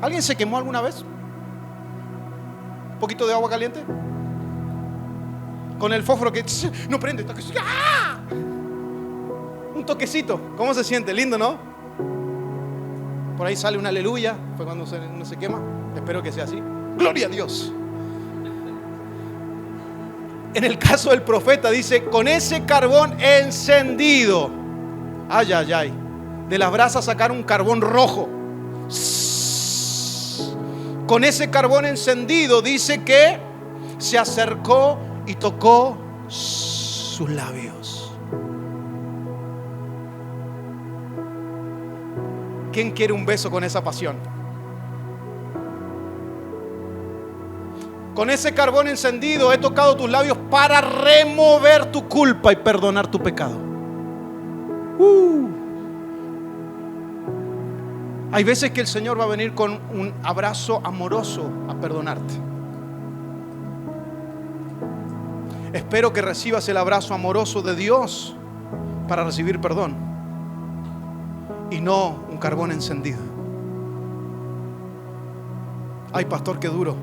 ¿alguien se quemó alguna vez? ¿Un poquito de agua caliente? Con el fósforo que no prende. ¡Ah! Un toquecito. ¿Cómo se siente? Lindo, ¿no? Por ahí sale un aleluya. Fue cuando uno se quema. Espero que sea así. Gloria a Dios. En el caso del profeta dice: con ese carbón encendido. Ay, ay, ay. De las brasas sacaron un carbón rojo. Con ese carbón encendido dice que se acercó y tocó sus labios. ¿Quién quiere un beso con esa pasión? Con ese carbón encendido he tocado tus labios para remover tu culpa y perdonar tu pecado. Hay veces que el Señor va a venir con un abrazo amoroso a perdonarte. Espero que recibas el abrazo amoroso de Dios para recibir perdón. y no un carbón encendido. Ay, pastor, qué duro.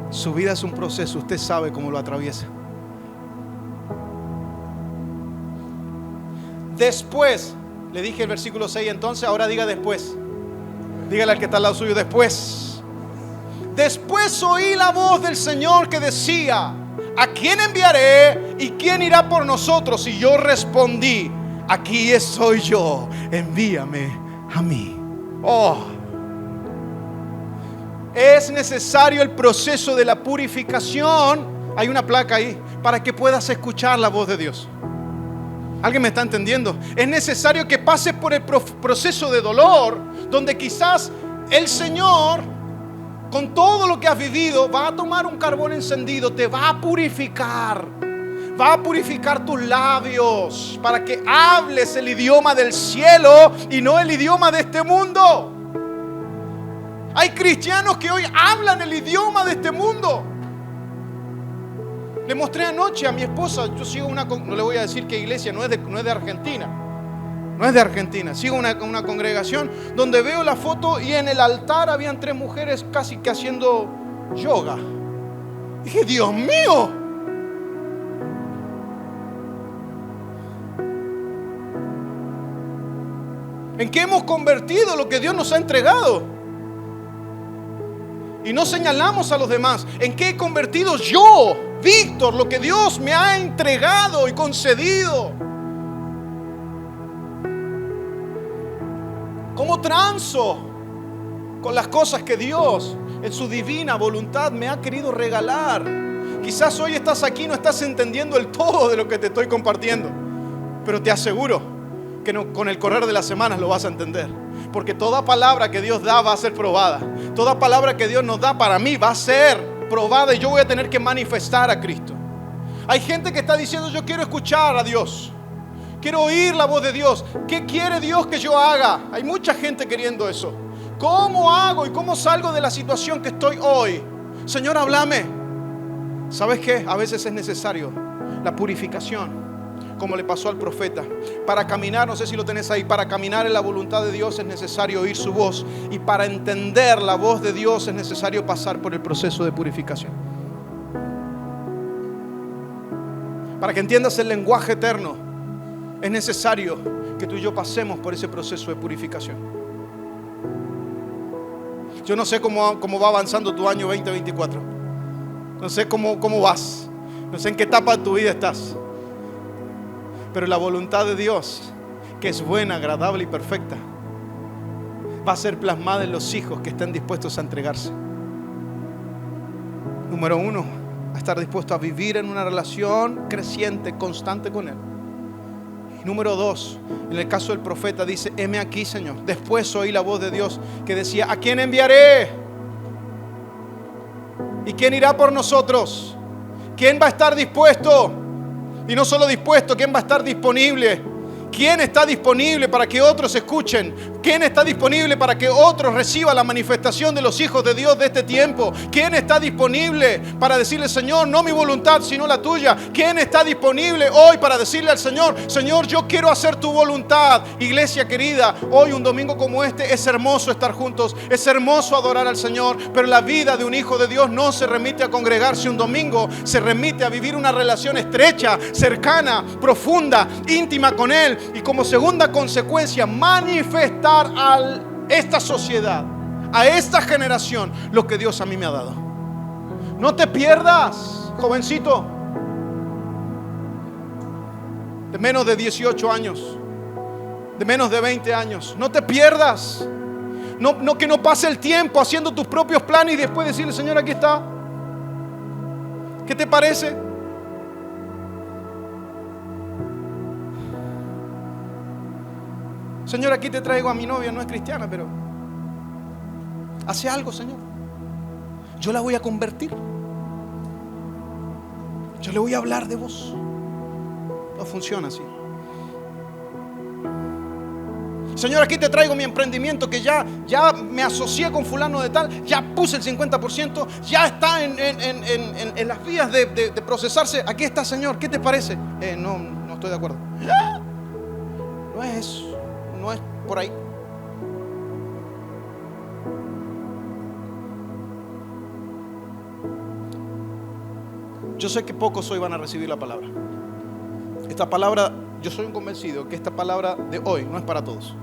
Su vida es un proceso, usted sabe cómo lo atraviesa. Después, le dije el versículo 6, entonces ahora diga después. Dígale al que está al lado suyo, después. Después oí la voz del Señor que decía: ¿a quién enviaré y quién irá por nosotros? Y yo respondí: aquí estoy yo, envíame a mí. Oh, es necesario el proceso de la purificación. Hay una placa ahí para que puedas escuchar la voz de Dios. ¿Alguien me está entendiendo? Es necesario que pases por el proceso de dolor, donde quizás el Señor, con todo lo que has vivido, va a tomar un carbón encendido, te va a purificar. Va a purificar tus labios para que hables el idioma del cielo y no el idioma de este mundo. Hay cristianos que hoy hablan el idioma de este mundo. Le mostré anoche a mi esposa, yo sigo no le voy a decir qué iglesia, no es de Argentina. No es de Argentina, sigo una congregación donde veo la foto y en el altar habían 3 mujeres casi que haciendo yoga. Dije, Dios mío. ¿En qué hemos convertido lo que Dios nos ha entregado? Y no señalamos a los demás. ¿En qué he convertido yo, Víctor, lo que Dios me ha entregado y concedido? ¿Cómo transo con las cosas que Dios en su divina voluntad me ha querido regalar? Quizás hoy estás aquí y no estás entendiendo el todo de lo que te estoy compartiendo, pero te aseguro que con el correr de las semanas lo vas a entender. Porque toda palabra que Dios da va a ser probada. Toda palabra que Dios nos da para mí va a ser probada y yo voy a tener que manifestar a Cristo. Hay gente que está diciendo: yo quiero escuchar a Dios, quiero oír la voz de Dios. ¿Qué quiere Dios que yo haga? Hay mucha gente queriendo eso. ¿Cómo hago y cómo salgo de la situación que estoy hoy? Señor, háblame. ¿Sabes qué? A veces es necesario la purificación, como le pasó al profeta. Para caminar, no sé si lo tenés ahí, para caminar en la voluntad de Dios es necesario oír su voz. Y para entender la voz de Dios es necesario pasar por el proceso de purificación. Para que entiendas el lenguaje eterno, es necesario que tú y yo pasemos por ese proceso de purificación. Yo no sé cómo va avanzando tu año 2024. No sé cómo vas. No sé en qué etapa de tu vida estás. Pero la voluntad de Dios, que es buena, agradable y perfecta, va a ser plasmada en los hijos que estén dispuestos a entregarse. Número 1, a estar dispuesto a vivir en una relación creciente, constante con Él. Y número 2, en el caso del profeta dice: heme aquí, Señor. Después oí la voz de Dios que decía: ¿a quién enviaré? ¿Y quién irá por nosotros? ¿Quién va a estar dispuesto? Y no solo dispuesto, ¿quién va a estar disponible? ¿Quién está disponible para que otros escuchen? ¿Quién está disponible para que otros reciban la manifestación de los hijos de Dios de este tiempo? ¿Quién está disponible para decirle: Señor, no mi voluntad sino la tuya? ¿Quién está disponible hoy para decirle al Señor: Señor, yo quiero hacer tu voluntad? Iglesia querida, hoy un domingo como este es hermoso estar juntos, es hermoso adorar al Señor, pero la vida de un hijo de Dios no se remite a congregarse un domingo, se remite a vivir una relación estrecha, cercana, profunda, íntima con Él. Y como segunda consecuencia, manifestar a esta sociedad, a esta generación, lo que Dios a mí me ha dado. No te pierdas, jovencito de menos de 18 años, de menos de 20 años. No te pierdas. No que no pase el tiempo haciendo tus propios planes y después decirle: Señor, aquí está. ¿Qué te parece? Señor, aquí te traigo a mi novia, no es cristiana, pero hace algo, Señor. Yo la voy a convertir. Yo le voy a hablar de vos. No funciona así. Señor, aquí te traigo mi emprendimiento, que ya me asocié con fulano de tal, ya puse el 50%, ya está en las vías de procesarse. Aquí está, Señor, ¿qué te parece? No estoy de acuerdo. No es por ahí. Yo sé que pocos hoy van a recibir la palabra. Esta palabra, yo soy un convencido que esta palabra de hoy no es para todos.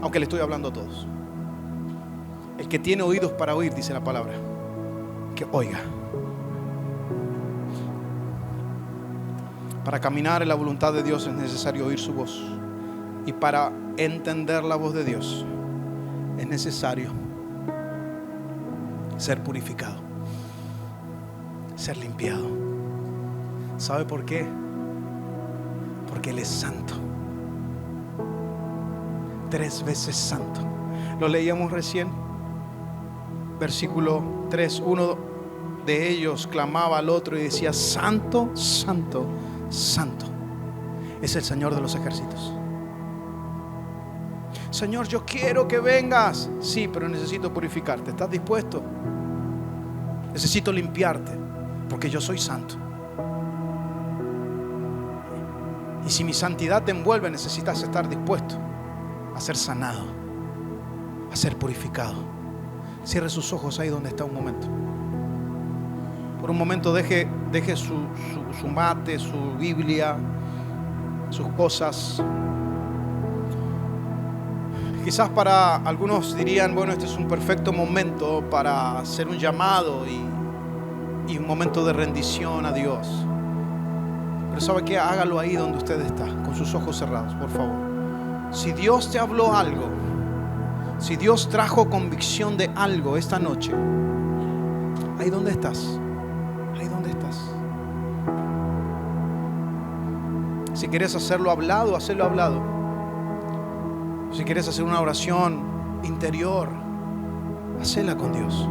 Aunque le estoy hablando a todos. El que tiene oídos para oír, dice la palabra, que oiga. Para caminar en la voluntad de Dios es necesario oír su voz. Y para entender la voz de Dios es necesario ser purificado, ser limpiado. ¿Sabe por qué? Porque Él es santo. 3 veces santo. Lo leíamos recién. Versículo 3. Uno de ellos clamaba al otro y decía: santo, santo, santo es el Señor de los ejércitos. Señor, yo quiero que vengas. Sí, pero necesito purificarte. ¿Estás dispuesto? Necesito limpiarte, porque yo soy santo. Y si mi santidad te envuelve, necesitas estar dispuesto a ser sanado, a ser purificado. Cierre sus ojos ahí donde está un momento. Por un momento deje su mate, su Biblia, sus cosas. Quizás para algunos dirían: bueno, este es un perfecto momento para hacer un llamado y un momento de rendición a Dios. Pero ¿sabe qué? Hágalo ahí donde usted está, con sus ojos cerrados, por favor. Si Dios te habló algo, si Dios trajo convicción de algo esta noche, ahí donde estás, ahí donde estás. Si quieres hacerlo hablado, hacelo hablado. Si quieres hacer una oración interior, hacela con Dios.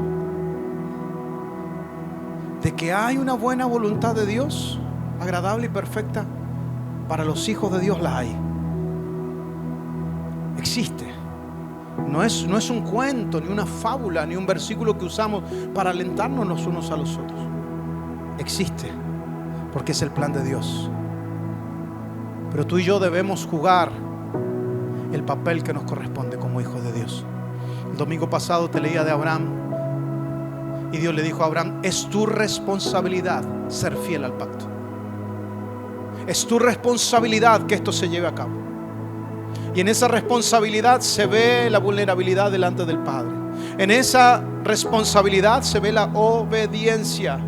De que hay una buena voluntad de Dios, agradable y perfecta para los hijos de Dios, la hay. Existe. No es un cuento, ni una fábula, ni un versículo que usamos para alentarnos los unos a los otros. Existe, porque es el plan de Dios. Pero tú y yo debemos jugar el papel que nos corresponde como hijos de Dios. El domingo pasado te leía de Abraham, y Dios le dijo a Abraham: es tu responsabilidad ser fiel al pacto. Es tu responsabilidad que esto se lleve a cabo. Y en esa responsabilidad se ve la vulnerabilidad delante del Padre. En esa responsabilidad se ve la obediencia.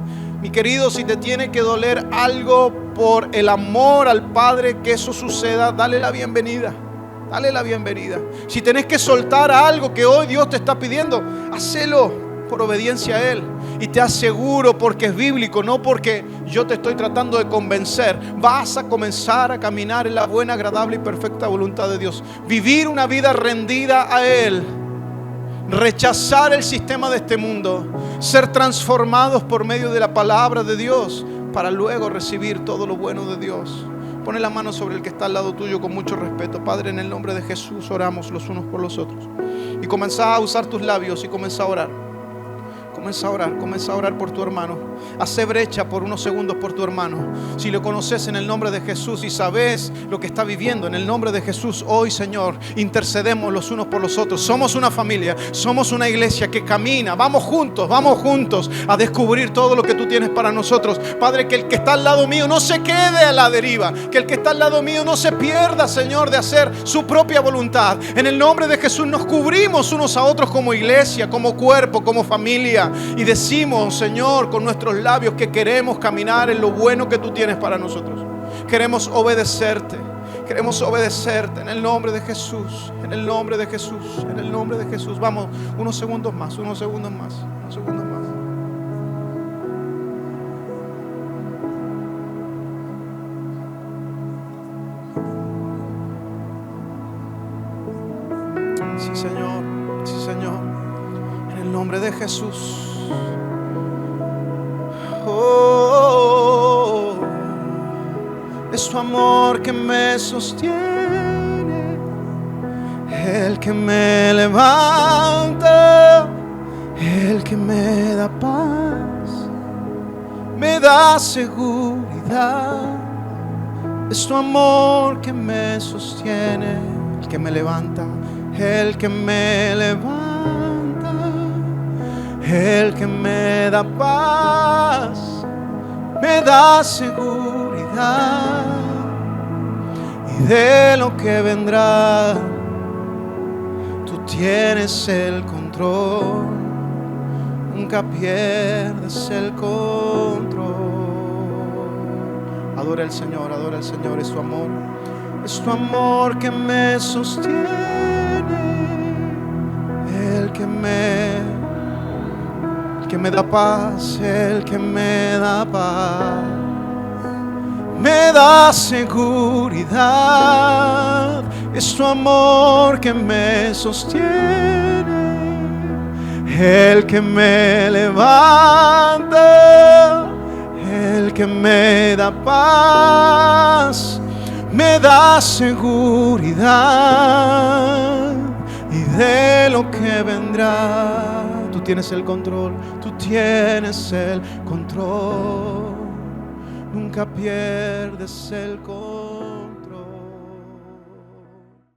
Mi querido, si te tiene que doler algo por el amor al Padre que eso suceda, dale la bienvenida. Dale la bienvenida. Si tenés que soltar algo que hoy Dios te está pidiendo, hacelo por obediencia a Él. Y te aseguro, porque es bíblico, no porque yo te estoy tratando de convencer, vas a comenzar a caminar en la buena, agradable y perfecta voluntad de Dios. Vivir una vida rendida a Él. Rechazar el sistema de este mundo. Ser transformados por medio de la palabra de Dios, para luego recibir todo lo bueno de Dios. Pone la mano sobre el que está al lado tuyo con mucho respeto. Padre, en el nombre de Jesús oramos los unos por los otros. Y comenzá a usar tus labios y comenzá a orar. Comienza a orar por tu hermano. Hace brecha por unos segundos por tu hermano. Si lo conoces en el nombre de Jesús y sabes lo que está viviendo en el nombre de Jesús, hoy, Señor, intercedemos los unos por los otros. Somos una familia, somos una iglesia que camina. Vamos juntos a descubrir todo lo que tú tienes para nosotros. Padre, que el que está al lado mío no se quede a la deriva. Que el que está al lado mío no se pierda, Señor, de hacer su propia voluntad. En el nombre de Jesús nos cubrimos unos a otros como iglesia, como cuerpo, como familia. Y decimos, Señor, con nuestros labios que queremos caminar en lo bueno que tú tienes para nosotros. Queremos obedecerte en el nombre de Jesús, en el nombre de Jesús, en el nombre de Jesús. Vamos, unos segundos más. Sí, Señor, en el nombre de Jesús. Oh, es tu amor que me sostiene, el que me levanta, el que me da paz, me da seguridad, Es tu amor que me sostiene, el que me levanta, el que me levanta, el que me da paz, me da seguridad, y de lo que vendrá tú tienes el control, nunca pierdes el control. Adora al Señor, es tu amor que me sostiene, el que me da paz, el que me da paz, me da seguridad. Es tu amor que me sostiene, el que me levanta, el que me da paz, me da seguridad, y de lo que vendrá tú tienes el control, tú tienes el control, nunca pierdes el control.